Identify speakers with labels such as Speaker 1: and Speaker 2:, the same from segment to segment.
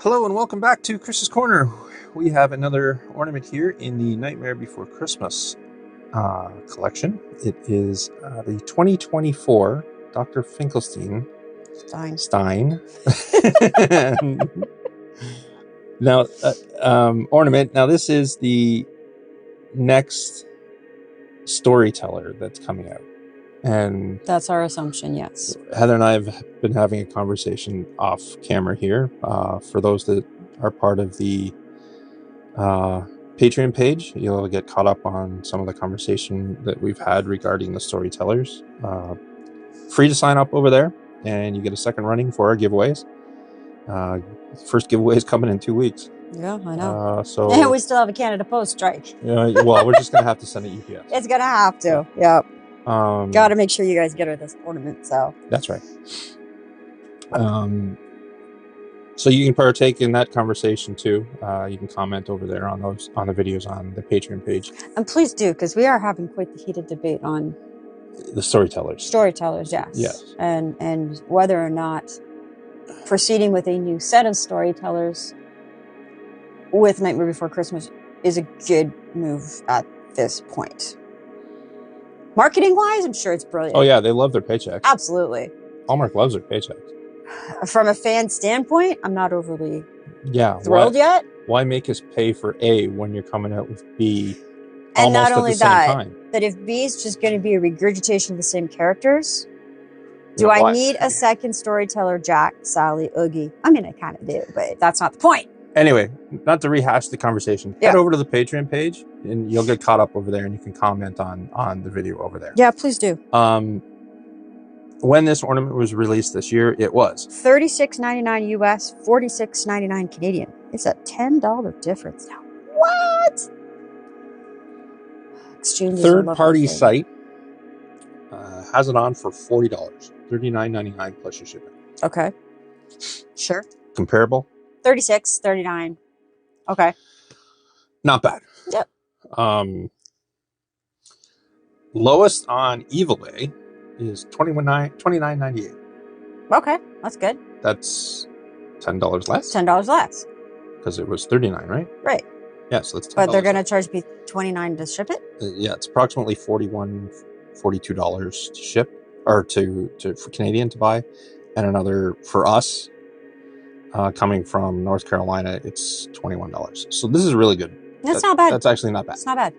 Speaker 1: Hello and welcome back to Chris's Corner. We have another ornament here in the Nightmare Before Christmas collection. It is the 2024 Dr. Finkelstein Stein. Now, ornament. Now, this is the next storyteller that's coming out. And
Speaker 2: that's our assumption, yes.
Speaker 1: Heather and I have been having a conversation off camera here. For those that are part of the Patreon page, you'll get caught up on some of the conversation that we've had regarding the storytellers. Free to sign up over there, and you get a second running for our giveaways. First giveaway is coming in 2 weeks.
Speaker 2: Yeah, I know.
Speaker 1: So
Speaker 2: we still have a Canada Post strike.
Speaker 1: Well, we're just going to have to send it UPS.
Speaker 2: It's going to have to, yeah. Got to make sure you guys get her this ornament, so.
Speaker 1: That's right. So you can partake in that conversation too. You can comment over there on the videos on the Patreon page.
Speaker 2: And please do, because we are having quite the heated debate on
Speaker 1: the storytellers.
Speaker 2: Storytellers, yes.
Speaker 1: Yes.
Speaker 2: And whether or not proceeding with a new set of storytellers with Nightmare Before Christmas is a good move at this point. Marketing-wise, I'm sure it's brilliant.
Speaker 1: Oh, yeah. They love their paychecks.
Speaker 2: Absolutely.
Speaker 1: Hallmark loves their paychecks.
Speaker 2: From a fan standpoint, I'm not overly thrilled yet.
Speaker 1: Why make us pay for A when you're coming out with B
Speaker 2: and
Speaker 1: almost
Speaker 2: not only
Speaker 1: at the same time?
Speaker 2: That if B is just going to be a regurgitation of the same characters, do I need a second storyteller, Jack, Sally, Oogie? I mean, I kind of do, but that's not the point.
Speaker 1: Anyway, not to rehash the conversation, head over to the Patreon page and you'll get caught up over there and you can comment on the video over there.
Speaker 2: Yeah, please do.
Speaker 1: When this ornament was released this year, it was
Speaker 2: $36.99 US, $46.99 Canadian. It's a $10 difference now. What? Exchanges.
Speaker 1: Third-party site has it on for $40, $39.99 plus your shipping.
Speaker 2: Okay. Sure.
Speaker 1: Comparable.
Speaker 2: $36, $39. Okay.
Speaker 1: Not bad.
Speaker 2: Yep.
Speaker 1: Lowest on eBay is $29.98.
Speaker 2: Okay, that's good.
Speaker 1: That's $10 less.
Speaker 2: $10 less.
Speaker 1: Because it was $39, right?
Speaker 2: Right.
Speaker 1: Yeah, so that's $10.
Speaker 2: But they're going to charge me $29 to ship it?
Speaker 1: Yeah, it's approximately $41, $42 to ship, or for Canadian to buy, and another for us. Coming from North Carolina, it's $21. So this is really good.
Speaker 2: That's not bad.
Speaker 1: That's actually not bad.
Speaker 2: It's not bad.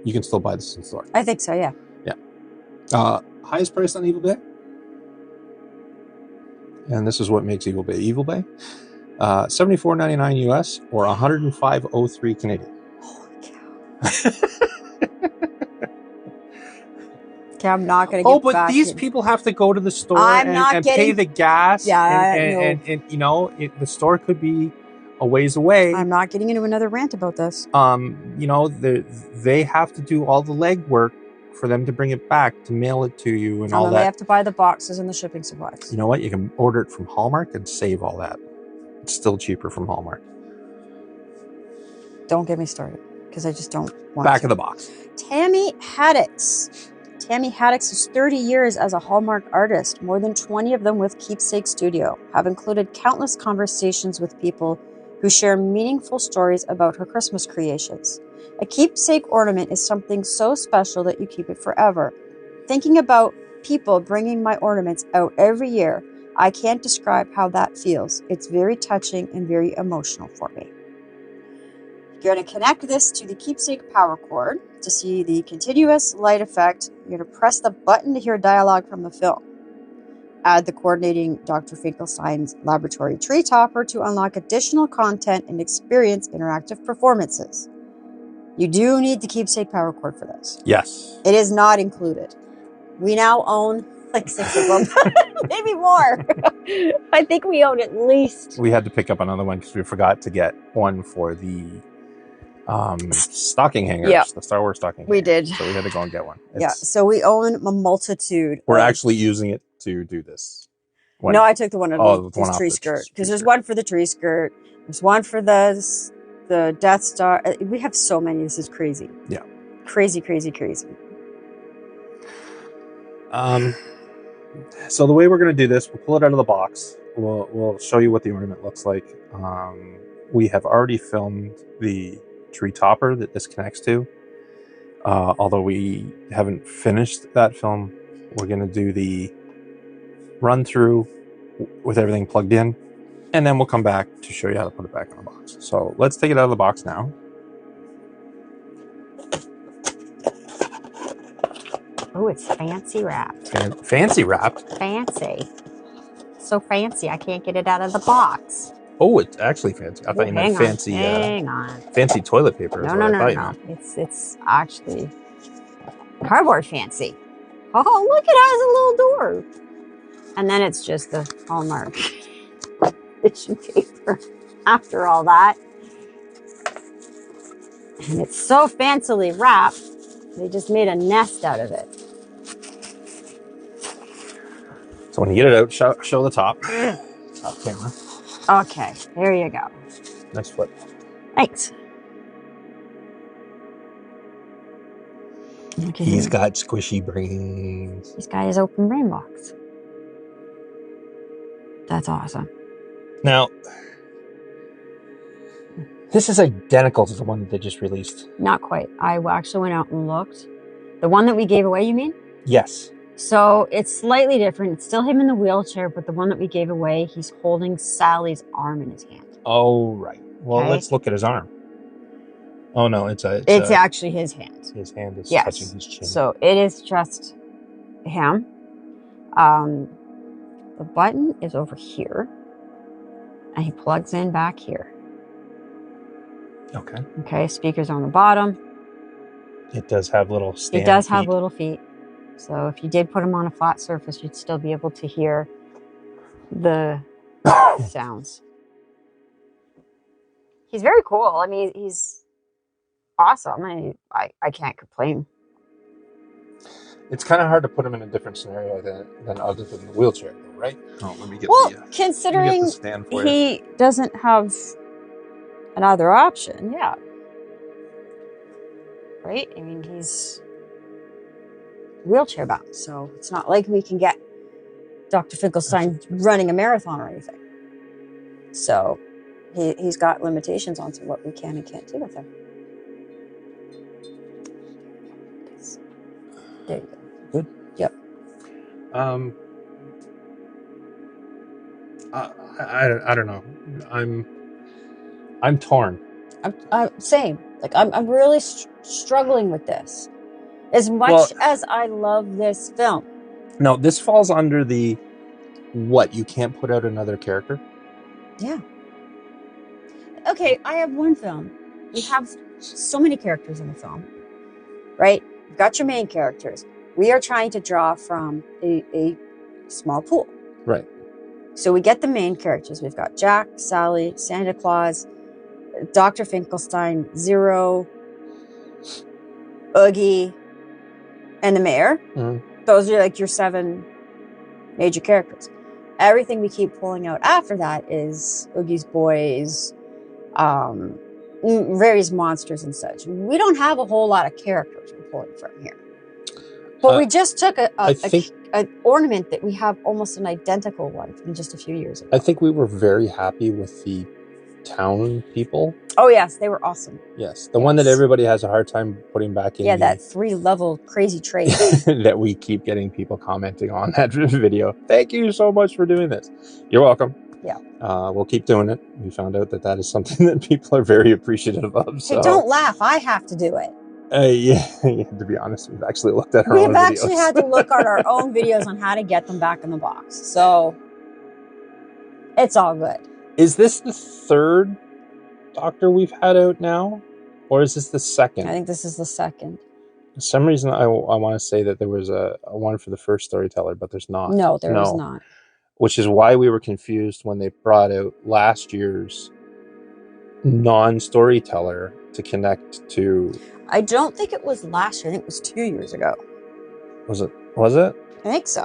Speaker 1: You can still buy this in store.
Speaker 2: I think so, yeah.
Speaker 1: Yeah. Highest price on eBay. And this is what makes eBay eBay. $74.99 US or $105.03 Canadian.
Speaker 2: Holy cow. Okay, I'm not going to get
Speaker 1: but these people have to go to the store and pay the gas.
Speaker 2: Yeah,
Speaker 1: and you know, the store could be a ways away.
Speaker 2: I'm not getting into another rant about this.
Speaker 1: You know, they have to do all the legwork for them to bring it back, to mail it to you and all that.
Speaker 2: They have to buy the boxes and the shipping supplies.
Speaker 1: You know what? You can order it from Hallmark and save all that. It's still cheaper from Hallmark.
Speaker 2: Don't get me started, because I just don't want
Speaker 1: Back of the box.
Speaker 2: Tammy Haddix. Tammy Haddix is 30 years as a Hallmark artist, more than 20 of them with Keepsake Studio, have included countless conversations with people who share meaningful stories about her Christmas creations. A keepsake ornament is something so special that you keep it forever. Thinking about people bringing my ornaments out every year, I can't describe how that feels. It's very touching and very emotional for me. You're going to connect this to the keepsake power cord to see the continuous light effect. You're going to press the button to hear dialogue from the film. Add the coordinating Dr. Finkelstein's laboratory tree topper to unlock additional content and experience interactive performances. You do need the keepsake power cord for this.
Speaker 1: Yes.
Speaker 2: It is not included. We now own like 6 of them. Maybe more. I think we own at least.
Speaker 1: We had to pick up another one because we forgot to get one for the stocking hangers, the Star Wars stocking hangers.
Speaker 2: We did.
Speaker 1: So we had to go and get one.
Speaker 2: So we own a multitude.
Speaker 1: We're actually using it to do this.
Speaker 2: No, I took the one of the tree skirt. Because there's one for the tree skirt. There's one for the Death Star. We have so many. This is crazy.
Speaker 1: Yeah.
Speaker 2: Crazy, crazy, crazy.
Speaker 1: So the way we're going to do this, we'll pull it out of the box. We'll show you what the ornament looks like. We have already filmed the tree topper that this connects to. Although we haven't finished that film, we're going to do the run through with everything plugged in, and then we'll come back to show you how to put it back in the box. So let's take it out of the box now.
Speaker 2: Oh, it's fancy wrapped.
Speaker 1: Fancy wrapped?
Speaker 2: Fancy. So fancy, I can't get it out of the box.
Speaker 1: Oh, it's actually fancy. I thought you meant fancy.
Speaker 2: Hang on.
Speaker 1: Fancy toilet paper.
Speaker 2: No. It's actually cardboard fancy. Oh, look, it has a little door. And then it's just the Hallmark tissue paper after all that. And it's so fancily wrapped, they just made a nest out of it.
Speaker 1: So when you get it out, show the top. Top camera.
Speaker 2: Okay, there you go.
Speaker 1: Nice flip.
Speaker 2: Thanks.
Speaker 1: He's got squishy brains.
Speaker 2: He's got his open brain box. That's awesome.
Speaker 1: Now, this is identical to the one that they just released.
Speaker 2: Not quite. I actually went out and looked. The one that we gave away, you mean?
Speaker 1: Yes.
Speaker 2: So it's slightly different. It's still him in the wheelchair, but the one that we gave away, he's holding Sally's arm in his hand.
Speaker 1: Oh, right. Well,
Speaker 2: okay.
Speaker 1: Let's look at his arm. Oh, no, it's
Speaker 2: actually his hand.
Speaker 1: His hand is
Speaker 2: yes.
Speaker 1: touching his chin.
Speaker 2: So it is just him. The button is over here, and he plugs in back here.
Speaker 1: Okay.
Speaker 2: Okay, speakers on the bottom.
Speaker 1: It does have little stand
Speaker 2: It does
Speaker 1: feet.
Speaker 2: have little feet. So if you did put him on a flat surface, you'd still be able to hear the sounds. He's very cool. I mean, he's awesome. I can't complain.
Speaker 1: It's kind of hard to put him in a different scenario than other than the wheelchair, right? Oh, let me get
Speaker 2: considering
Speaker 1: the stand for
Speaker 2: he doesn't have another option, yeah. Right? I mean, he's wheelchair bound, so it's not like we can get Dr. Finkelstein running a marathon or anything. So he's got limitations on what we can and can't do with him. There you go.
Speaker 1: Good.
Speaker 2: Yep.
Speaker 1: I don't know. I'm torn.
Speaker 2: I'm same. Like I'm really struggling with this. As much as I love this film.
Speaker 1: No, this falls under the what? You can't put out another character?
Speaker 2: Yeah. Okay, I have one film. We have so many characters in the film, right? You've got your main characters. We are trying to draw from a small pool.
Speaker 1: Right.
Speaker 2: So we get the main characters. We've got Jack, Sally, Santa Claus, Dr. Finkelstein, Zero, Oogie, and the mayor. Mm-hmm. Those are like your 7 major characters. Everything we keep pulling out after that is Oogie's boys, various monsters and such. We don't have a whole lot of characters we're pulling from here. But we just took an ornament that we have almost an identical one from just a few years ago.
Speaker 1: I think we were very happy with the town people.
Speaker 2: Oh, yes. They were awesome.
Speaker 1: Yes. The one that everybody has a hard time putting back in.
Speaker 2: Yeah, that 3-level crazy trait.
Speaker 1: that we keep getting people commenting on that video. Thank you so much for doing this. You're welcome.
Speaker 2: Yeah.
Speaker 1: We'll keep doing it. We found out that is something that people are very appreciative of. So.
Speaker 2: Hey, don't laugh. I have to do it.
Speaker 1: Yeah, to be honest, we've actually looked at our own videos.
Speaker 2: We've actually had to look at our own videos on how to get them back in the box. So it's all good.
Speaker 1: Is this the 3rd Doctor we've had out now? Or is this the 2nd?
Speaker 2: I think this is the 2nd.
Speaker 1: For some reason, I want to say that there was a one for the first storyteller, but there's not.
Speaker 2: No, there was not.
Speaker 1: Which is why we were confused when they brought out last year's non-storyteller to connect to...
Speaker 2: I don't think it was last year. I think it was 2 years ago.
Speaker 1: Was it? I
Speaker 2: think so.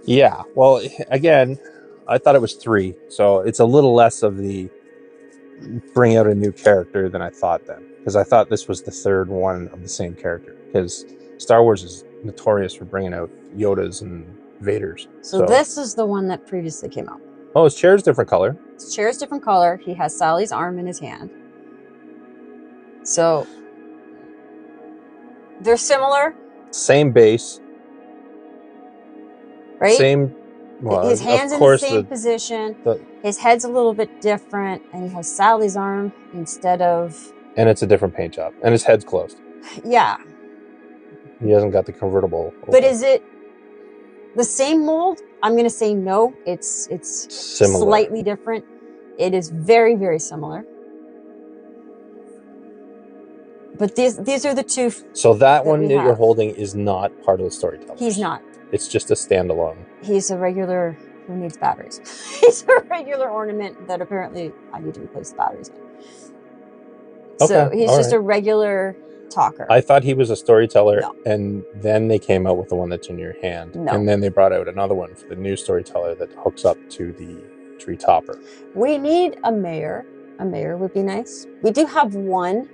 Speaker 1: Yeah. Well, again, I thought it was 3. So it's a little less of the bring out a new character than I thought then. because I thought this was the third one of the same character, because Star Wars is notorious for bringing out Yodas and Vaders.
Speaker 2: So this is the one that previously came out.
Speaker 1: Oh, his chair's different color.
Speaker 2: His chair's different color. He has Sally's arm in his hand. So they're similar.
Speaker 1: Same base.
Speaker 2: Right?
Speaker 1: Same. Well,
Speaker 2: his hand's in the same position. His head's a little bit different, and he has Sally's arm instead of...
Speaker 1: And it's a different paint job. And his head's closed.
Speaker 2: Yeah.
Speaker 1: He hasn't got the convertible open.
Speaker 2: But is it the same mold? I'm going to say no. It's
Speaker 1: similar.
Speaker 2: Slightly different. It is very, very similar. But these are the two.
Speaker 1: So that one that you're holding is not part of the storytelling.
Speaker 2: He's not.
Speaker 1: It's just a standalone.
Speaker 2: He's a regular who needs batteries. He's a regular ornament that apparently I need to replace the batteries in. Okay, so he's just a regular talker.
Speaker 1: I thought he was a storyteller, and then they came out with the one that's in your hand.
Speaker 2: No.
Speaker 1: And then they brought out another one for the new storyteller that hooks up to the tree topper.
Speaker 2: We need a mayor. A mayor would be nice. We do have one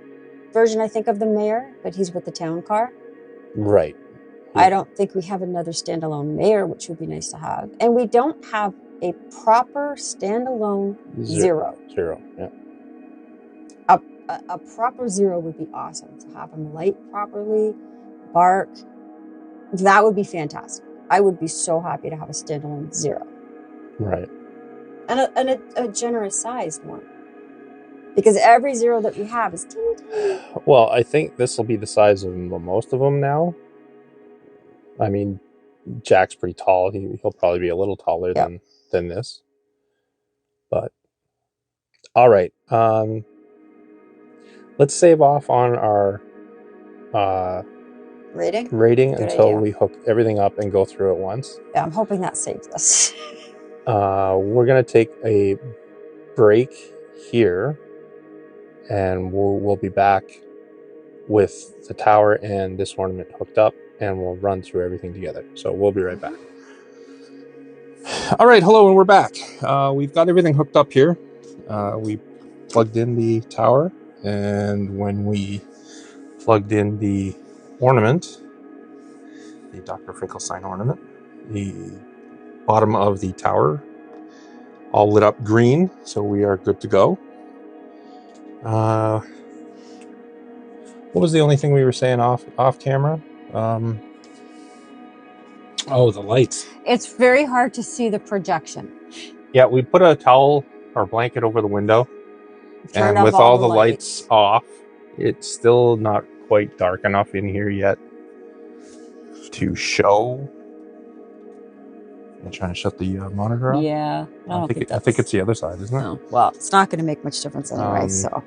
Speaker 2: version, I think, of the mayor, but he's with the town car.
Speaker 1: Right.
Speaker 2: Yeah. I don't think we have another standalone mayor, which would be nice to have. And we don't have a proper standalone Zero.
Speaker 1: Zero, yeah.
Speaker 2: A proper Zero would be awesome. To have him light properly, bark. That would be fantastic. I would be so happy to have a standalone Zero.
Speaker 1: Right.
Speaker 2: And a generous sized one. Because every Zero that we have is teeny.
Speaker 1: Well, I think this will be the size of most of them now. I mean, Jack's pretty tall. He'll probably be a little taller than this. But all right. Let's save off on our rating until we hook everything up and go through it once.
Speaker 2: Yeah, I'm hoping that saves us.
Speaker 1: We're gonna take a break here, and we'll be back with the tower and this ornament hooked up, and we'll run through everything together. So we'll be right back. All right, hello, and we're back. We've got everything hooked up here. We plugged in the tower, and when we plugged in the ornament, the Dr. Finkelstein ornament, the bottom of the tower all lit up green, so we are good to go. What was the only thing we were saying off camera? Oh, the lights.
Speaker 2: It's very hard to see the projection.
Speaker 1: Yeah, we put a towel or blanket over the window, and with all the lights off, it's still not quite dark enough in here yet to show. I'm trying to shut the monitor off.
Speaker 2: Yeah,
Speaker 1: I think it's the other side, isn't it?
Speaker 2: No. Well, it's not going to make much difference anyway. So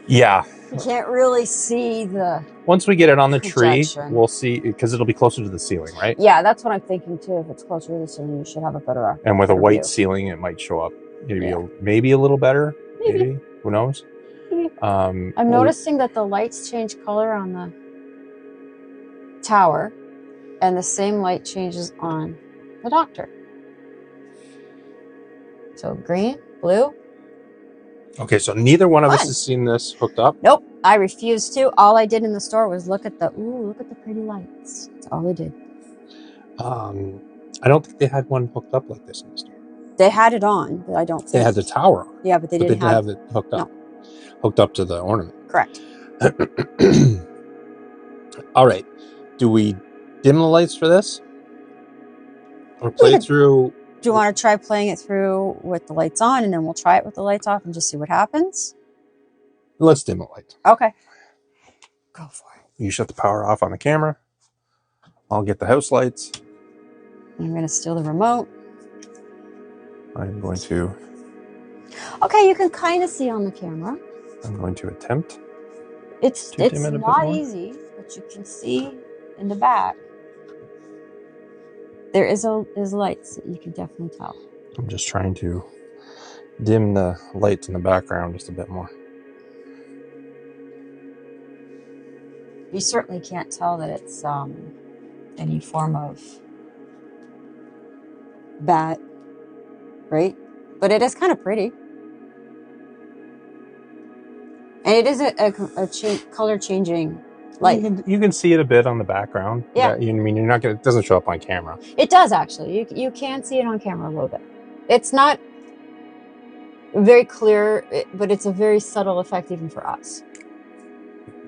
Speaker 1: yeah,
Speaker 2: you can't really see the.
Speaker 1: Once we get it on the tree, we'll see, because it'll be closer to the ceiling, right?
Speaker 2: Yeah, that's what I'm thinking too. If it's closer to the ceiling, you should have a better.
Speaker 1: And with a white ceiling, it might show up maybe a little better. Maybe. Who knows?
Speaker 2: Maybe. I'm noticing that the lights change color on the tower, and the same light changes on the doctor. So green, blue.
Speaker 1: Okay, so neither one of us has seen this hooked up?
Speaker 2: Nope, I refuse to. All I did in the store was look at the pretty lights. That's all I did.
Speaker 1: I don't think they had one hooked up like this in the store.
Speaker 2: They had it on, but I don't think...
Speaker 1: They had the tower on.
Speaker 2: Yeah, but they didn't
Speaker 1: have it hooked up. No. Hooked up to the ornament.
Speaker 2: Correct.
Speaker 1: All right. Do we dim the lights for this? Or play through...
Speaker 2: Do you want to try playing it through with the lights on, and then we'll try it with the lights off and just see what happens?
Speaker 1: Let's dim the light.
Speaker 2: Okay. Go for it.
Speaker 1: You shut the power off on the camera. I'll get the house lights.
Speaker 2: I'm going to steal the remote.
Speaker 1: I'm going to...
Speaker 2: Okay, you can kind of see on the camera.
Speaker 1: I'm going to attempt.
Speaker 2: It's not easy, but you can see in the back. There is lights that you can definitely tell.
Speaker 1: I'm just trying to dim the lights in the background just a bit more.
Speaker 2: You certainly can't tell that it's any form of bat, right? But it is kind of pretty. And it is a color changing light.
Speaker 1: You can see it a bit on the background.
Speaker 2: Yeah.
Speaker 1: I mean, you're not gonna. It doesn't show up on camera.
Speaker 2: It does actually. You can see it on camera a little bit. It's not very clear, but it's a very subtle effect even for us.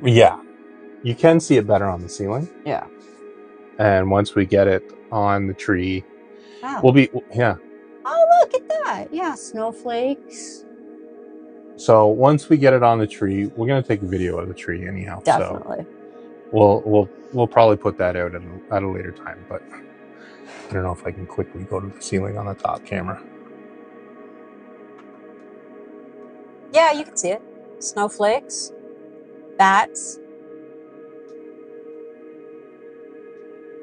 Speaker 1: Yeah, you can see it better on the ceiling.
Speaker 2: Yeah.
Speaker 1: And once we get it on the tree,
Speaker 2: Wow.
Speaker 1: we'll be
Speaker 2: Oh, look at that! Yeah, snowflakes.
Speaker 1: So once we get it on the tree, we're gonna take a video of the tree anyhow.
Speaker 2: Definitely.
Speaker 1: So we'll probably put that out at a later time. But I don't know if I can quickly go to the ceiling on the top camera.
Speaker 2: Yeah, you can see it. Snowflakes, bats.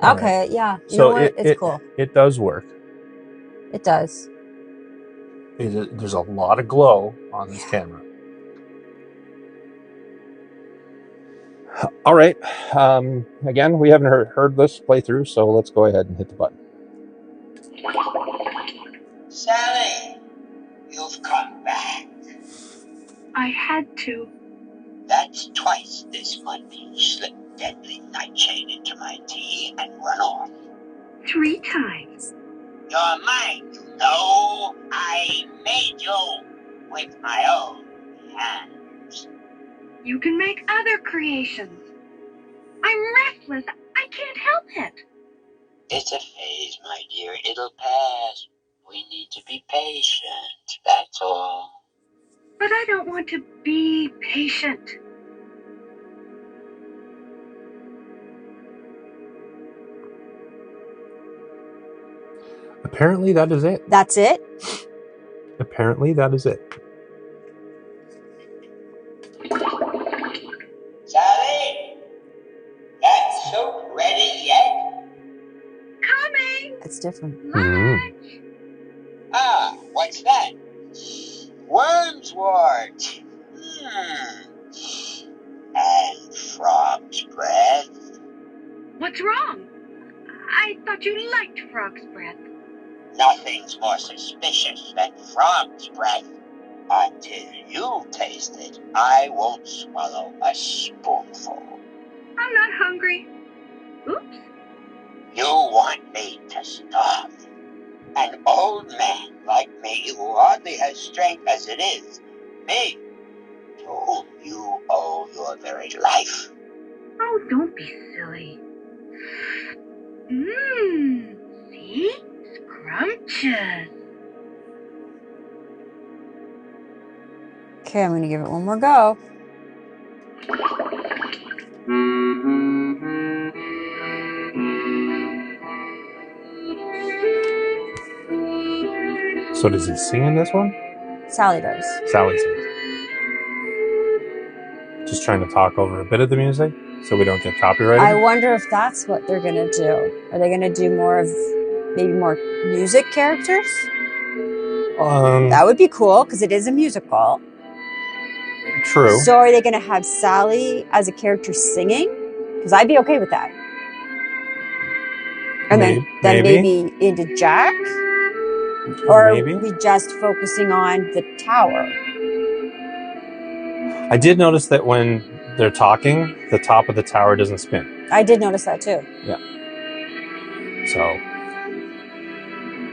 Speaker 2: Okay, right. Yeah. You know what? It's cool.
Speaker 1: It does work.
Speaker 2: It does.
Speaker 1: There's a lot of glow on this camera. All right. Again, we haven't heard this playthrough, so let's go ahead and hit the button.
Speaker 3: Sally, you've come back.
Speaker 4: I had to.
Speaker 3: That's twice this month you slipped deadly nightshade into my tea and run off.
Speaker 4: 3 times.
Speaker 3: You're mine, you know. I made you with my own hands.
Speaker 4: You can make other creations. I'm restless. I can't help it.
Speaker 3: It's a phase, my dear. It'll pass. We need to be patient. That's all.
Speaker 4: But I don't want to be patient.
Speaker 1: Apparently that is it.
Speaker 2: That's it?
Speaker 1: Apparently that is it.
Speaker 3: Sally, that soup ready yet?
Speaker 4: Coming.
Speaker 2: It's different.
Speaker 4: Lunch.
Speaker 3: Ah, what's that? Wormswort. And frog's breath.
Speaker 4: What's wrong? I thought you liked frog's breath.
Speaker 3: Nothing's more suspicious than frog's breath. Until you taste it, I won't swallow a spoonful.
Speaker 4: I'm not hungry. Oops.
Speaker 3: You want me to stop? An old man like me who hardly has strength as it is. Me, to whom you owe your very life.
Speaker 4: Oh, don't be silly. See? Scrumptious.
Speaker 2: Okay, I'm going to give it one more go.
Speaker 1: So does he sing in this one?
Speaker 2: Sally does.
Speaker 1: Sally sings. Just trying to talk over a bit of the music so we don't get copyrighted.
Speaker 2: I wonder if that's what they're going to do. Are they going to do maybe more music characters? That would be cool because it is a musical.
Speaker 1: True.
Speaker 2: So are they going to have Sally as a character singing? Because I'd be okay with that. And then maybe into Jack? Or are we just focusing on the tower?
Speaker 1: I did notice that when they're talking, the top of the tower doesn't spin.
Speaker 2: I did notice that too.
Speaker 1: Yeah. So,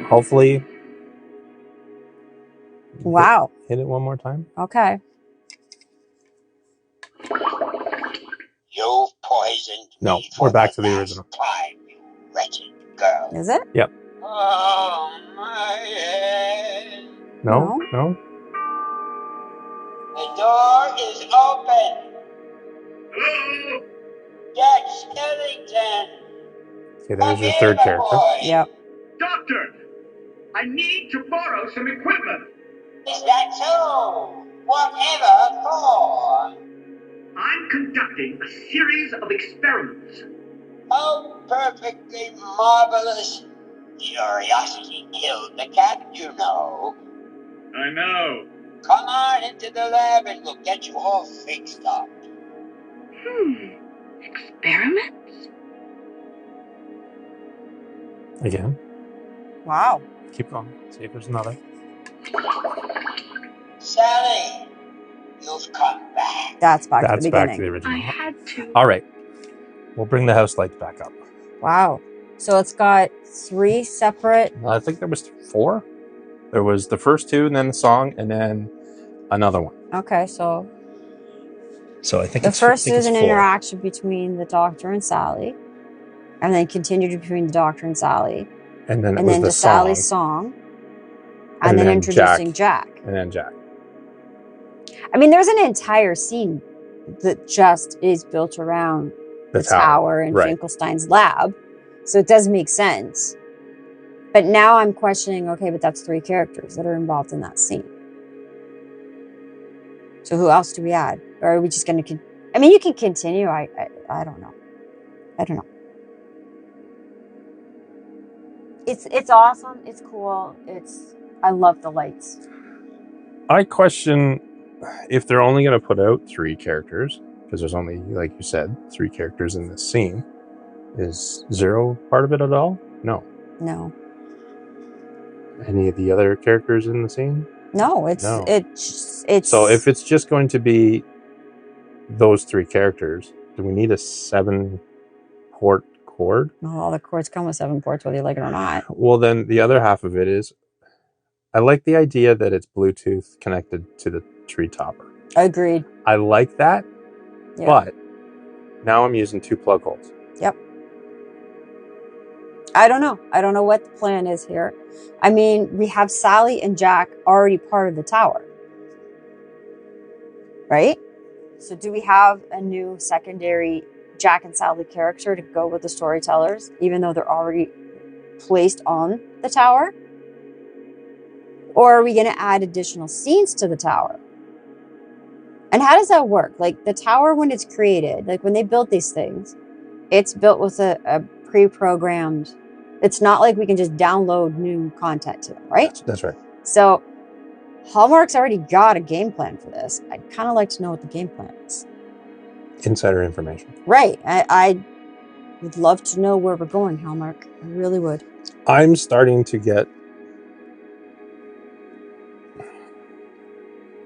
Speaker 1: hopefully...
Speaker 2: Wow.
Speaker 1: Hit it one more time.
Speaker 2: Okay.
Speaker 3: You've poisoned me
Speaker 1: we're back to the original.
Speaker 3: Time, you wretched girl.
Speaker 2: Is it?
Speaker 1: Yep.
Speaker 3: Oh, my head.
Speaker 1: No.
Speaker 3: The door is open. Jack Skellington.
Speaker 1: Okay, there's your third character.
Speaker 2: Yep.
Speaker 5: Doctor, I need to borrow some equipment.
Speaker 3: Is that so? Whatever for?
Speaker 5: I'm conducting a series of experiments.
Speaker 3: Oh, perfectly marvelous. Curiosity killed the cat, you know.
Speaker 5: I know.
Speaker 3: Come on into the lab and we'll get you all fixed up.
Speaker 4: Experiments?
Speaker 1: Again.
Speaker 2: Wow.
Speaker 1: Keep going. See if there's another.
Speaker 3: Sally, You've come back.
Speaker 2: That's back to
Speaker 1: That's
Speaker 2: the
Speaker 1: back to
Speaker 2: beginning.
Speaker 1: the original.
Speaker 4: I had to.
Speaker 1: All right. We'll bring the house lights back up.
Speaker 2: Wow. So it's got 3 separate.
Speaker 1: I think there was 4. There was the first 2, and then the song, and then another one.
Speaker 2: Okay, so
Speaker 1: So I think
Speaker 2: the
Speaker 1: it's
Speaker 2: first
Speaker 1: I think
Speaker 2: is an
Speaker 1: it's 4.
Speaker 2: interaction between the Doctor and Sally, and then continued between the Doctor and Sally,
Speaker 1: And then it
Speaker 2: and
Speaker 1: was
Speaker 2: then
Speaker 1: the
Speaker 2: to Sally's song, and then introducing Jack.
Speaker 1: And then Jack.
Speaker 2: I mean, there's an entire scene that just is built around the tower and
Speaker 1: right.
Speaker 2: Finkelstein's lab, so it does make sense. But now I'm questioning, okay, but that's 3 characters that are involved in that scene. So who else do we add? Or are we just going to... I mean, you can continue. I don't know. I don't know. It's awesome. It's cool. I love the lights.
Speaker 1: I question if they're only going to put out 3 characters, because there's only, like you said, 3 characters in this scene. Is Zero part of it at all? No.
Speaker 2: No.
Speaker 1: Any of the other characters in the scene?
Speaker 2: No, it's
Speaker 1: So if it's just going to be those 3 characters, do we need a 7-port cord?
Speaker 2: Well, all the cords come with 7 ports, whether you like it or not.
Speaker 1: Well, then the other half of it is, I like the idea that it's Bluetooth connected to the tree topper.
Speaker 2: Agreed.
Speaker 1: I like that,
Speaker 2: Yeah.
Speaker 1: but now I'm using 2 plug holes.
Speaker 2: Yep. I don't know. I don't know what the plan is here. I mean, we have Sally and Jack already part of the tower. Right? So do we have a new secondary Jack and Sally character to go with the storytellers, even though they're already placed on the tower? Or are we going to add additional scenes to the tower? And how does that work? Like the tower, when it's created, like when they built these things, it's built with a pre-programmed. It's not like we can just download new content to them, right?
Speaker 1: That's right.
Speaker 2: So Hallmark's already got a game plan for this. I'd kind of like to know what the game plan is.
Speaker 1: Insider information.
Speaker 2: Right. I would love to know where we're going, Hallmark. I really would.
Speaker 1: I'm starting to get...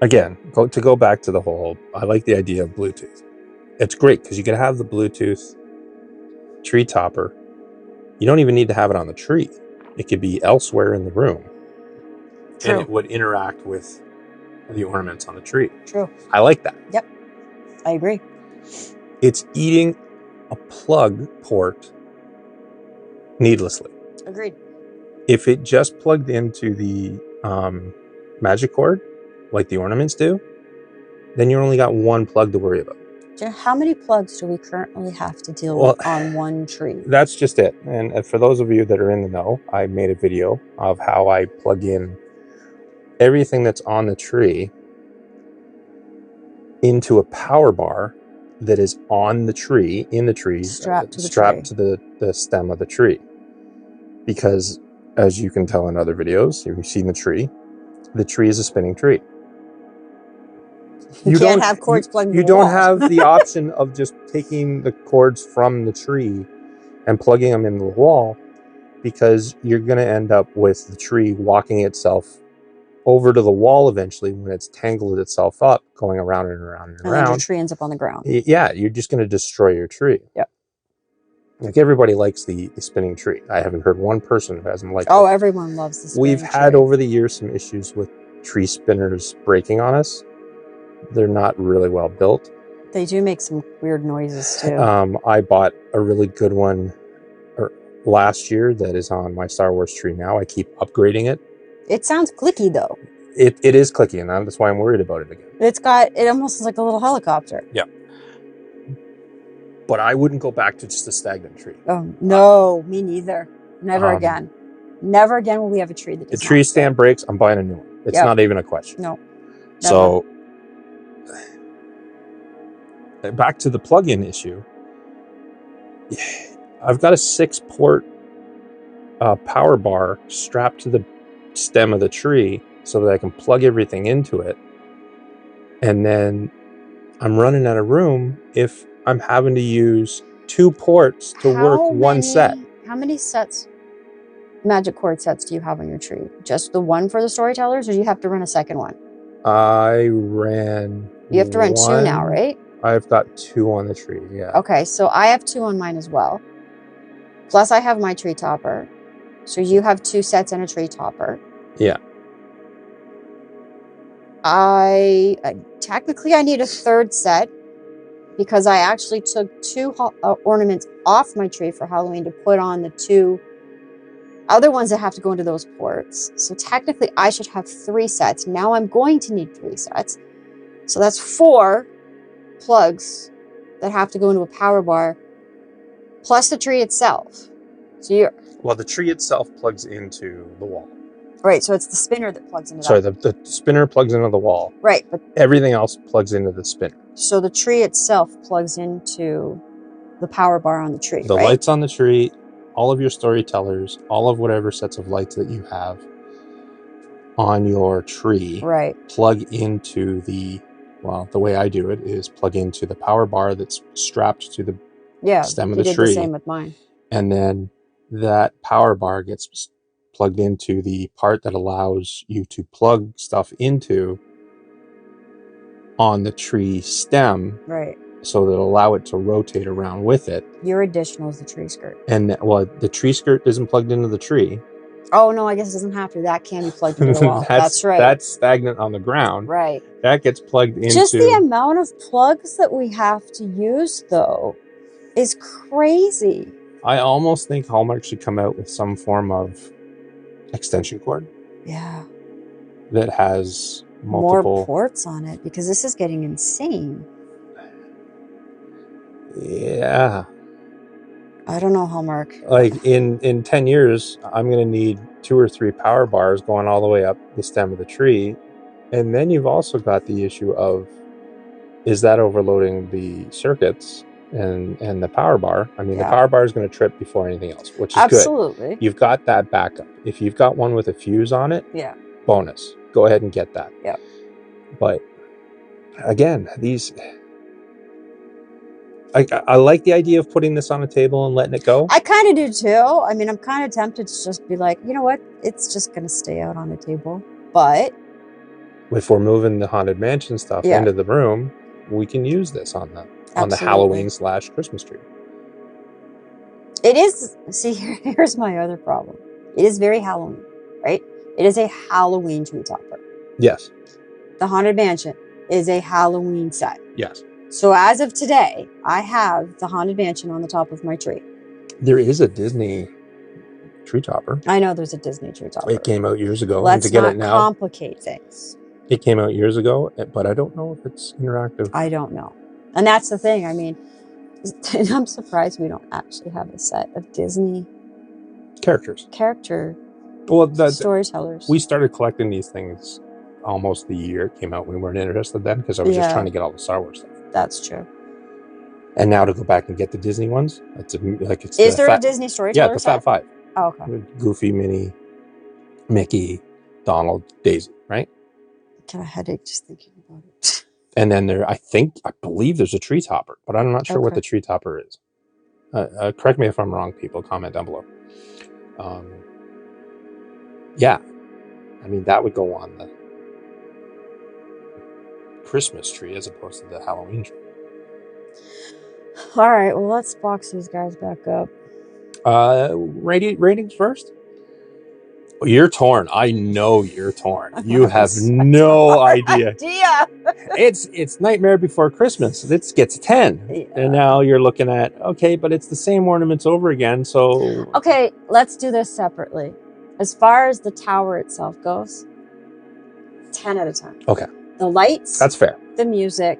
Speaker 1: Again, to go back to the whole... I like the idea of Bluetooth. It's great because you can have the Bluetooth tree topper. You don't even need to have it on the tree. It could be elsewhere in the room.
Speaker 2: True.
Speaker 1: And it would interact with the ornaments on the tree.
Speaker 2: True.
Speaker 1: I like that.
Speaker 2: Yep. I agree.
Speaker 1: It's eating a plug port needlessly.
Speaker 2: Agreed.
Speaker 1: If it just plugged into the magic cord, like the ornaments do, then you only got 1 plug to worry about.
Speaker 2: How many plugs do we currently have to deal with on one tree?
Speaker 1: That's just it. And for those of you that are in the know, I made a video of how I plug in everything that's on the tree into a power bar that is on the tree, in the tree, strapped to the stem of the tree. Because as you can tell in other videos, if you've seen the tree is a spinning tree.
Speaker 2: You can't have cords plugged into
Speaker 1: You
Speaker 2: the
Speaker 1: don't
Speaker 2: wall.
Speaker 1: have the option of just taking the cords from the tree and plugging them into the wall, because you're going to end up with the tree walking itself over to the wall eventually when it's tangled itself up, going around and around and around.
Speaker 2: And your tree ends up on the ground.
Speaker 1: Yeah, you're just going to destroy your tree.
Speaker 2: Yep.
Speaker 1: Like everybody likes the spinning tree. I haven't heard one person who hasn't liked it.
Speaker 2: Oh, everyone loves the spinning
Speaker 1: We've
Speaker 2: tree.
Speaker 1: had over the years some issues with tree spinners breaking on us. They're not really well built.
Speaker 2: They do make some weird noises too.
Speaker 1: I bought a really good one last year that is on my Star Wars tree now. I keep upgrading it.
Speaker 2: It sounds clicky though.
Speaker 1: It is clicky, and that's why I'm worried about it again.
Speaker 2: It almost is like a little helicopter.
Speaker 1: Yeah. But I wouldn't go back to just a stagnant tree.
Speaker 2: Oh no, me neither. Never again. Never again will we have a tree that does
Speaker 1: The tree
Speaker 2: not
Speaker 1: stand breaks, I'm buying a new one. It's not even a question.
Speaker 2: No.
Speaker 1: So back to the plug-in issue. I've got a 6-port power bar strapped to the stem of the tree so that I can plug everything into it. And then I'm running out of room if I'm having to use 2 ports to work one set.
Speaker 2: How many magic cord sets do you have on your tree? Just the one for the storytellers, or do you have to run a second one?
Speaker 1: I ran
Speaker 2: You have to run 2 now, right?
Speaker 1: I've got 2 on the tree, yeah.
Speaker 2: Okay, so I have 2 on mine as well. Plus I have my tree topper. So you have 2 sets and a tree topper.
Speaker 1: Yeah.
Speaker 2: Technically I need a 3rd set because I actually took 2 ornaments off my tree for Halloween to put on the 2 other ones that have to go into those ports. So technically I should have 3 sets. Now I'm going to need 3 sets. So that's 4 plugs that have to go into a power bar plus the tree itself. So
Speaker 1: Well, the tree itself plugs into the wall.
Speaker 2: Right, so it's the spinner that plugs into
Speaker 1: Sorry,
Speaker 2: that.
Speaker 1: the spinner plugs into the wall.
Speaker 2: Right, but
Speaker 1: everything else plugs into the spinner.
Speaker 2: So the tree itself plugs into the power bar on the tree,
Speaker 1: The
Speaker 2: right?
Speaker 1: lights on the tree, all of your storytellers, all of whatever sets of lights that you have on your tree,
Speaker 2: right,
Speaker 1: plug into the way I do it is plug into the power bar that's strapped to the stem of the tree.
Speaker 2: You did the same with mine.
Speaker 1: And then that power bar gets plugged into the part that allows you to plug stuff into on the tree stem.
Speaker 2: Right.
Speaker 1: So that'll allow it to rotate around with it.
Speaker 2: Your additional is the tree skirt.
Speaker 1: And the tree skirt isn't plugged into the tree.
Speaker 2: Oh, no, I guess it doesn't have to. That can be plugged into the wall. That's right.
Speaker 1: That's stagnant on the ground.
Speaker 2: Right.
Speaker 1: That gets plugged into...
Speaker 2: Just the amount of plugs that we have to use, though, is crazy.
Speaker 1: I almost think Hallmark should come out with some form of extension cord.
Speaker 2: Yeah.
Speaker 1: That has multiple...
Speaker 2: more ports on it, because this is getting insane.
Speaker 1: Yeah.
Speaker 2: I don't know, Hallmark.
Speaker 1: Like, in 10 years, I'm going to need 2 or 3 power bars going all the way up the stem of the tree. And then you've also got the issue of, is that overloading the circuits and the power bar? I mean, the power bar is going to trip before anything else, which is
Speaker 2: absolutely
Speaker 1: good. You've got that backup. If you've got one with a fuse on it, bonus. Go ahead and get that.
Speaker 2: Yeah.
Speaker 1: But, again, these... I like the idea of putting this on a table and letting it go.
Speaker 2: I kind of do too. I mean, I'm kind of tempted to just be like, you know what? It's just going to stay out on the table. But
Speaker 1: if we're moving the Haunted Mansion stuff into the room, we can use this on the Halloween / Christmas tree.
Speaker 2: It is. See, here's my other problem. It is very Halloween, right? It is a Halloween tree topper.
Speaker 1: Yes.
Speaker 2: The Haunted Mansion is a Halloween set.
Speaker 1: Yes.
Speaker 2: So as of today, I have the Haunted Mansion on the top of my tree.
Speaker 1: There is a Disney tree topper.
Speaker 2: I know there's a Disney tree topper.
Speaker 1: It came out years ago.
Speaker 2: Let's
Speaker 1: to get
Speaker 2: not
Speaker 1: it now,
Speaker 2: complicate things.
Speaker 1: It came out years ago, but I don't know if it's interactive.
Speaker 2: I don't know. And that's the thing. I mean, I'm surprised we don't actually have a set of Disney character storytellers.
Speaker 1: We started collecting these things almost the year it came out. We weren't interested then because I was just trying to get all the Star Wars stuff.
Speaker 2: That's true.
Speaker 1: And now to go back and get the Disney ones,
Speaker 2: is there a Disney storyteller?
Speaker 1: Yeah, the Fat Five.
Speaker 2: Oh, okay.
Speaker 1: Goofy, Minnie, Mickey, Donald, Daisy, right?
Speaker 2: I get a headache just thinking about it.
Speaker 1: And then I believe there's a tree topper, but I'm not sure what the tree topper is. Correct me if I'm wrong, people. Comment down below. Yeah, I mean that would go on the Christmas tree as opposed to the Halloween tree.
Speaker 2: All right, well, let's box these guys back up.
Speaker 1: Ratings first. You're torn. I know you're torn. You have no idea. It's Nightmare Before Christmas. This gets 10. Yeah. And now you're looking at, okay, but it's the same ornaments over again, so...
Speaker 2: Okay, let's do this separately. As far as the tower itself goes, 10 out of 10.
Speaker 1: Okay.
Speaker 2: The lights.
Speaker 1: That's fair.
Speaker 2: The music.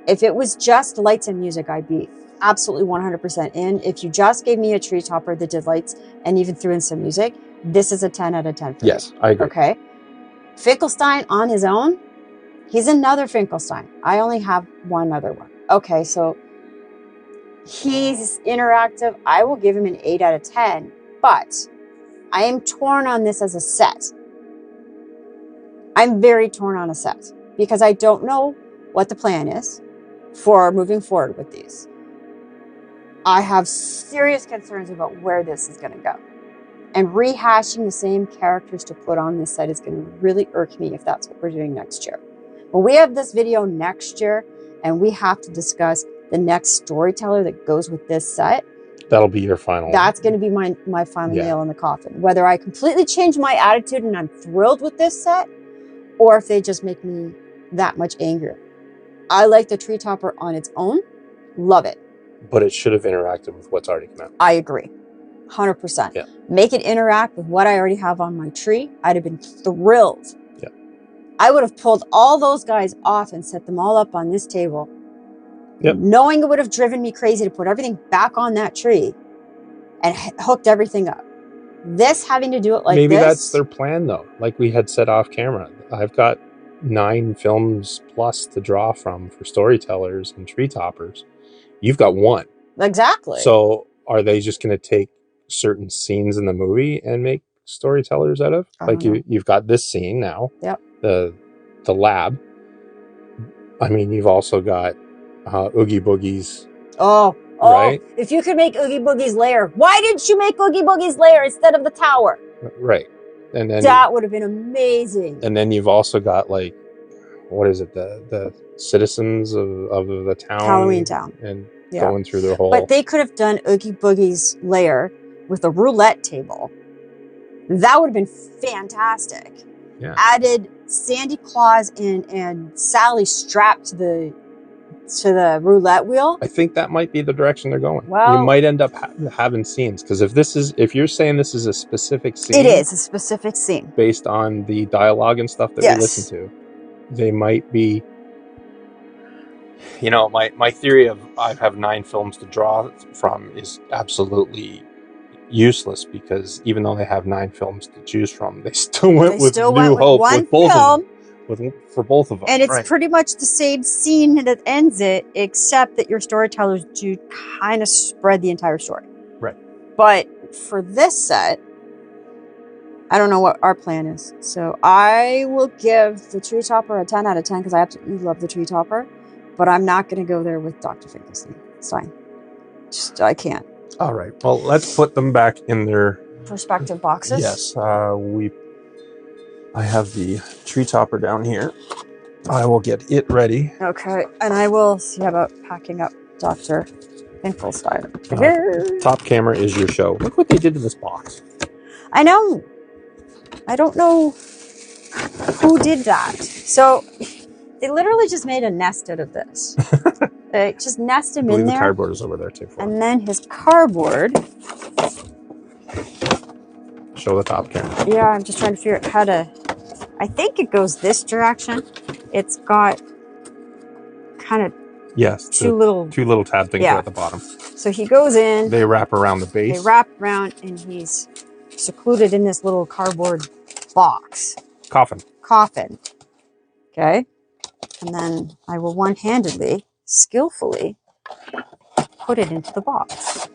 Speaker 2: If it was just lights and music, I'd be absolutely 100% in. If you just gave me a tree topper that did lights and even threw in some music, this is a 10 out of 10 for me.
Speaker 1: Yes, I agree.
Speaker 2: Okay. Finkelstein on his own, he's another Finkelstein. I only have one other one. Okay, so he's interactive. I will give him an 8 out of 10, but I am torn on this as a set. I'm very torn on a set because I don't know what the plan is for moving forward with these. I have serious concerns about where this is going to go. And rehashing the same characters to put on this set is going to really irk me if that's what we're doing next year. When we have this video next year and we have to discuss the next storyteller that goes with this set,
Speaker 1: that'll be your final.
Speaker 2: That's going to be my final nail in the coffin. Whether I completely change my attitude and I'm thrilled with this set, or if they just make me that much angrier. I like the tree topper on its own. Love it.
Speaker 1: But it should have interacted with what's already come out.
Speaker 2: I agree. 100%.
Speaker 1: Yeah.
Speaker 2: Make it interact with what I already have on my tree. I'd have been thrilled.
Speaker 1: Yeah.
Speaker 2: I would have pulled all those guys off and set them all up on this table.
Speaker 1: Yep.
Speaker 2: Knowing it would have driven me crazy to put everything back on that tree and hooked everything up. This having to do it like
Speaker 1: Maybe
Speaker 2: this.
Speaker 1: that's their plan, though. Like we had said off camera. I've got 9 films plus to draw from for storytellers and tree toppers. You've got 1.
Speaker 2: Exactly.
Speaker 1: So are they just going to take certain scenes in the movie and make storytellers out of? Like you've got this scene now.
Speaker 2: Yep.
Speaker 1: The lab. I mean, you've also got Oogie Boogie's.
Speaker 2: Oh,
Speaker 1: right?
Speaker 2: If you could make Oogie Boogie's lair, why didn't you make Oogie Boogie's lair instead of the tower?
Speaker 1: Right. And then
Speaker 2: that would have been amazing.
Speaker 1: And then you've also got, like, what is it? The citizens of the town.
Speaker 2: Halloween Town.
Speaker 1: And going through their whole...
Speaker 2: But they could have done Oogie Boogie's lair with a roulette table. That would have been fantastic.
Speaker 1: Yeah.
Speaker 2: Added Sandy Claus and Sally strapped to the roulette wheel.
Speaker 1: I think that might be the direction they're going.
Speaker 2: Well,
Speaker 1: you might end up having scenes, because if you're saying this is a specific scene,
Speaker 2: it is a specific scene
Speaker 1: based on the dialogue and stuff that we listen to. They might be, you know, my theory of I have 9 films to draw from is absolutely useless, because even though they have 9 films to choose from, they still went with New Hope with both of them. For both of them.
Speaker 2: And it's pretty much the same scene that ends it, except that your storytellers do kind of spread the entire story.
Speaker 1: Right.
Speaker 2: But for this set, I don't know what our plan is. So I will give the Tree Topper a 10 out of 10 because I absolutely love the Tree Topper. But I'm not going to go there with Dr. Finkelstein. It's fine. I can't.
Speaker 1: All right. Well, let's put them back in their
Speaker 2: perspective boxes.
Speaker 1: Yes. I have the Tree Topper down here. I will get it ready.
Speaker 2: Okay. And I will see about packing up Dr. Finkelstein.
Speaker 1: Top camera is your show. Look what they did to this box.
Speaker 2: I know. I don't know who did that. So they literally just made a nest out of this. They just nest him in there.
Speaker 1: The cardboard is over there too.
Speaker 2: And then his cardboard.
Speaker 1: Show the top camera.
Speaker 2: Yeah, I'm just trying to figure out how to. I think it goes this direction. It's got kind of two little tab things at the bottom. So he goes in.
Speaker 1: They wrap around the base.
Speaker 2: They wrap around, and he's secluded in this little cardboard box.
Speaker 1: Coffin.
Speaker 2: Okay. And then I will one-handedly, skillfully put it into the box.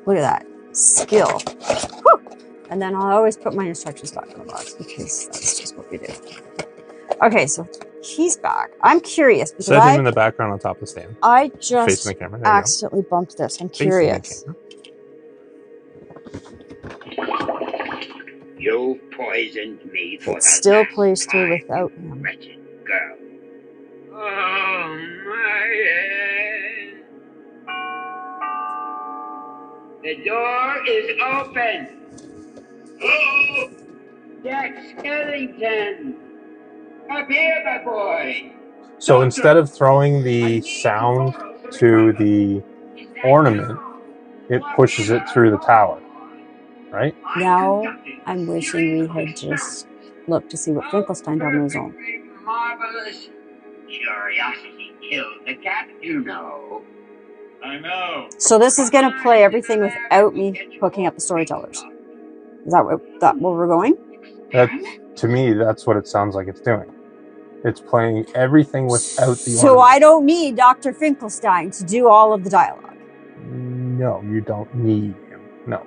Speaker 2: Look at that. Skill. Whew. And then I'll always put my instructions back in the box because that's just what we do. Okay, so he's back. I'm curious because
Speaker 1: set him in the background on top of the stand.
Speaker 2: I just
Speaker 1: facing the camera.
Speaker 2: accidentally bumped this. I'm curious.
Speaker 3: You poisoned me for
Speaker 2: it still plays through without him.
Speaker 3: Wretched girl. Oh, my head. The door is open. Oh, Jack Skellington. Up here, my boy.
Speaker 1: So instead of throwing the sound to the ornament, it pushes it through the tower, right?
Speaker 2: Now I'm wishing we had just looked to see what Finkelstein done on his own.
Speaker 3: Marvelous. Curiosity killed the cat, you know. I know.
Speaker 2: So this is going to play everything without me hooking up the storytellers. Is that where we're going?
Speaker 1: To me, that's what it sounds like it's doing. It's playing everything without the
Speaker 2: So
Speaker 1: ornament.
Speaker 2: I don't need Dr. Finkelstein to do all of the dialogue.
Speaker 1: No, you don't need him. No.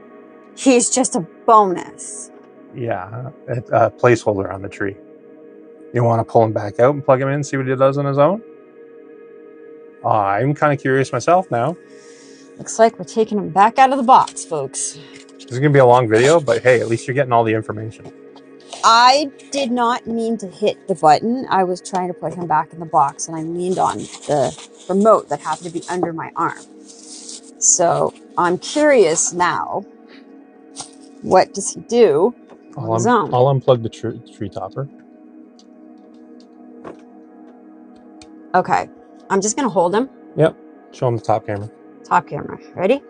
Speaker 2: He's just a bonus.
Speaker 1: Yeah, a placeholder on the tree. You want to pull him back out and plug him in and see what he does on his own? I'm kind of curious myself now.
Speaker 2: Looks like we're taking him back out of the box, folks.
Speaker 1: This is going to be a long video, but hey, at least you're getting all the information.
Speaker 2: I did not mean to hit the button. I was trying to put him back in the box, and I leaned on the remote that happened to be under my arm. So I'm curious now, what does he do on his own?
Speaker 1: I'll unplug the tree topper.
Speaker 2: Okay. I'm just going to hold him.
Speaker 1: Yep. Show him the top camera.
Speaker 2: Top camera. Ready?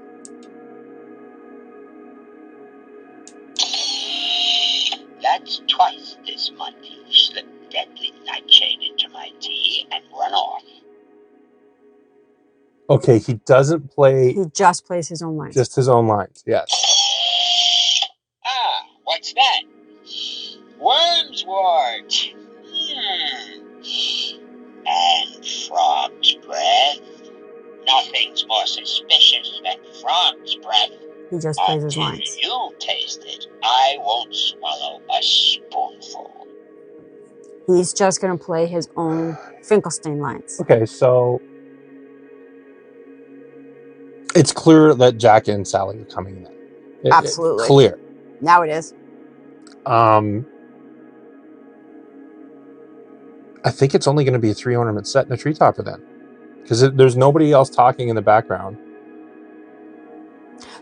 Speaker 3: That's twice this month you've slipped deadly nightshade into my tea and run off.
Speaker 1: Okay, he doesn't play...
Speaker 2: He just plays his own lines.
Speaker 1: Just his own lines, yes.
Speaker 3: Ah, what's that? Wormswort. And frog's breath. Nothing's more suspicious than frog's breath.
Speaker 2: He just plays his lines.
Speaker 3: Until you taste it, I won't swallow a spoonful.
Speaker 2: He's just going to play his own Finkelstein lines.
Speaker 1: Okay, so... It's clear that Jack and Sally are coming in.
Speaker 2: Absolutely.
Speaker 1: Clear.
Speaker 2: Now it is.
Speaker 1: I think it's only going to be a 3-ornament set in a tree topper then. Because there's nobody else talking in the background.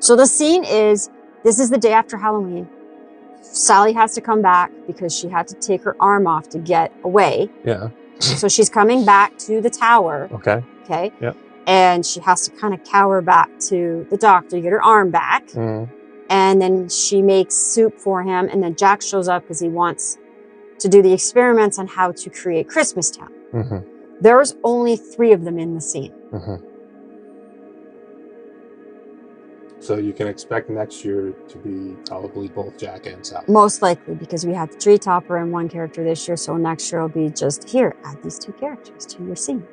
Speaker 2: So the scene is, this is the day after Halloween. Sally has to come back because she had to take her arm off to get away.
Speaker 1: Yeah.
Speaker 2: So she's coming back to the tower.
Speaker 1: Okay.
Speaker 2: Okay.
Speaker 1: Yep.
Speaker 2: And she has to kind of cower back to the doctor, get her arm back.
Speaker 1: Mm.
Speaker 2: And then she makes soup for him. And then Jack shows up because he wants to do the experiments on how to create Christmas Town.
Speaker 1: Mm-hmm.
Speaker 2: There's only 3 of them in the scene.
Speaker 1: Mm-hmm. So you can expect next year to be probably both Jack and Sally.
Speaker 2: Most likely, because we had the tree topper and 1 character this year. So next year will be just, here, add these 2 characters to your scene.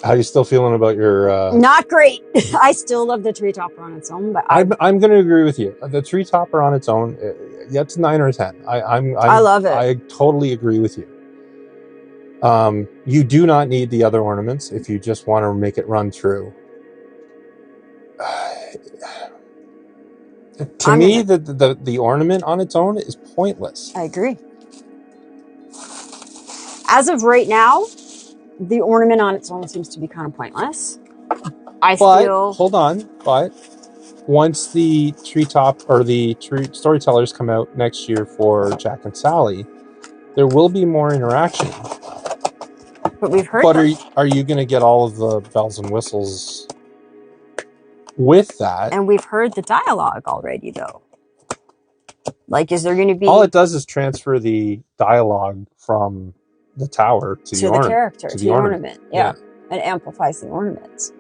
Speaker 1: How are you still feeling about your...
Speaker 2: Not great. I still love the tree topper on its own, but
Speaker 1: I'm going to agree with you. The tree topper on its own, it's 9 or 10. I
Speaker 2: love it.
Speaker 1: I totally agree with you. You do not need the other ornaments if you just want to make it run through. To me, the ornament on its own is pointless.
Speaker 2: I agree. As of right now, the ornament on its own seems to be kind of pointless.
Speaker 1: Hold on. But once the treetop or the tree storytellers come out next year for Jack and Sally, there will be more interaction.
Speaker 2: But we've heard.
Speaker 1: But are you going to get all of the bells and whistles with that?
Speaker 2: And we've heard the dialogue already, though. Like, is there going to be...
Speaker 1: All it does is transfer the dialogue from the tower to the
Speaker 2: character, to the ornament. Yeah. And amplifies the ornaments.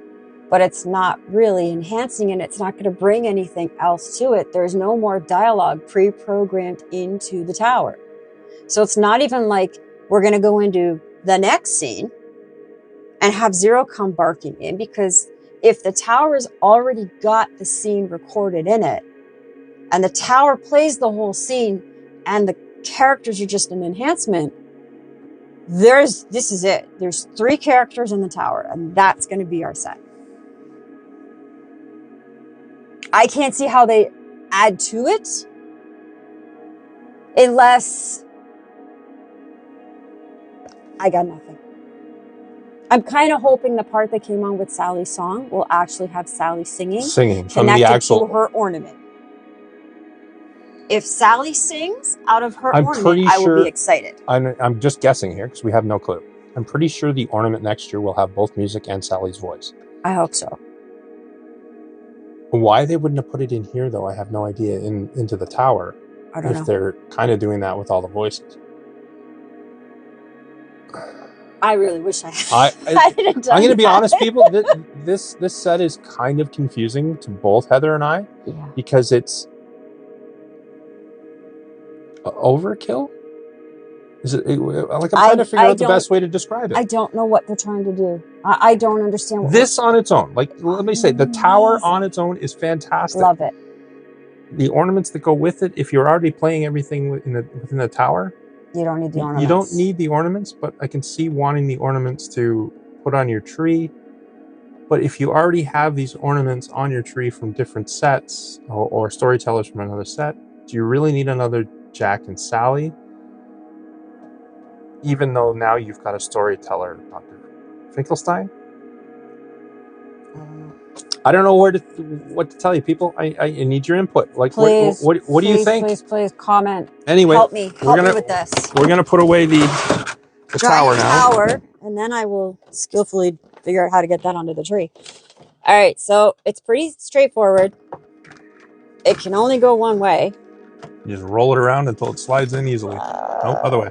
Speaker 2: But it's not really enhancing, and it's not going to bring anything else to it. There's no more dialogue pre-programmed into the tower. So it's not even like we're going to go into the next scene and have Zero come barking in, because if the tower's already got the scene recorded in it, and the tower plays the whole scene, and the characters are just an enhancement, this is it. There's 3 characters in the tower, and that's going to be our set. I can't see how they add to it unless... I got nothing. I'm kind of hoping the part that came on with Sally's song will actually have Sally singing
Speaker 1: from the actual
Speaker 2: to her ornament. If Sally sings out of her ornament, I will be excited.
Speaker 1: I'm just guessing here because we have no clue. I'm pretty sure the ornament next year will have both music and Sally's voice.
Speaker 2: I hope so.
Speaker 1: Why they wouldn't have put it in here, though, I have no idea, into the tower.
Speaker 2: I don't know.
Speaker 1: If they're kind of doing that with all the voices.
Speaker 2: I really wish I hadn't done
Speaker 1: I'm going to be
Speaker 2: that.
Speaker 1: honest, people. This set is kind of confusing to both Heather and I, because it's overkill. Is it like I'm trying to figure out the best way to describe it?
Speaker 2: I don't know what they're trying to do. I don't understand.
Speaker 1: This on its own, like let me say, the tower on its own is fantastic.
Speaker 2: Love it.
Speaker 1: The ornaments that go with it, if you're already playing everything within the tower,
Speaker 2: you don't need the ornaments.
Speaker 1: You don't need the ornaments, but I can see wanting the ornaments to put on your tree But if you already have these ornaments on your tree from different sets or storytellers from another set, do you really need another Jack and Sally? Even though now you've got a storyteller, Dr. Finkelstein? I don't know what to tell you, people. I need your input. Like,
Speaker 2: Please,
Speaker 1: what do you think?
Speaker 2: Please comment.
Speaker 1: Anyway,
Speaker 2: help me with this.
Speaker 1: We're gonna put away the tower now.
Speaker 2: Tower, and then I will skillfully figure out how to get that onto the tree. All right, so it's pretty straightforward. It can only go one way.
Speaker 1: You just roll it around until it slides in easily. Nope, other way.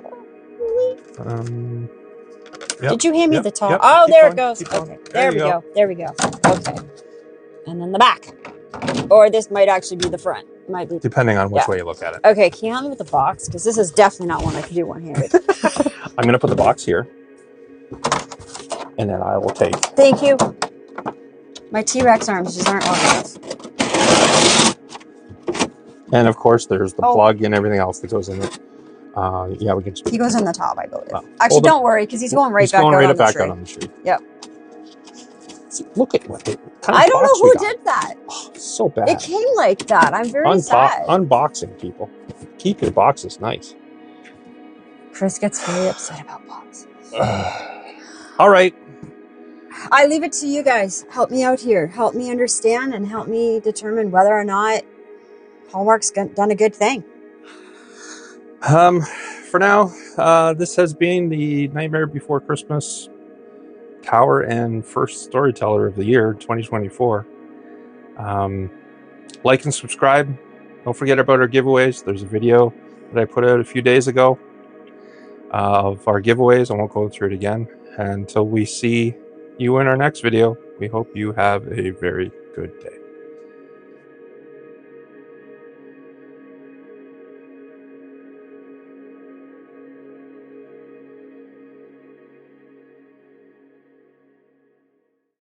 Speaker 1: Yep,
Speaker 2: Did you hand me the top?
Speaker 1: Yep,
Speaker 2: oh, there
Speaker 1: going,
Speaker 2: it goes.
Speaker 1: Okay,
Speaker 2: going. There we go. There we go. Okay. And then the back. Or this might actually be the front. Might be.
Speaker 1: Depending on which way you look at it.
Speaker 2: Okay, can you help me with the box? Because this is definitely not one I can do one-handed.
Speaker 1: I'm going to put the box here. And then I will take.
Speaker 2: Thank you. My T-Rex arms just aren't long enough.
Speaker 1: And of course, there's the plug and everything else that goes in it. Yeah, we can.
Speaker 2: He goes in the top, I believe. Actually, don't worry, because he's going right back out on the tree. Yep.
Speaker 1: See, look at what
Speaker 2: I don't know who did that.
Speaker 1: Oh, so bad.
Speaker 2: It came like that. I'm very sad.
Speaker 1: Unboxing, people. Keep your boxes nice.
Speaker 2: Chris gets very upset about boxes.
Speaker 1: All right.
Speaker 2: I leave it to you guys. Help me out here. Help me understand and help me determine whether or not Hallmark's done a good thing.
Speaker 1: For now, this has been the Nightmare Before Christmas Tower and first storyteller of the year, 2024. Like and subscribe. Don't forget about our giveaways. There's a video that I put out a few days ago of our giveaways. I won't go through it again. Until we see you in our next video, we hope you have a very good day.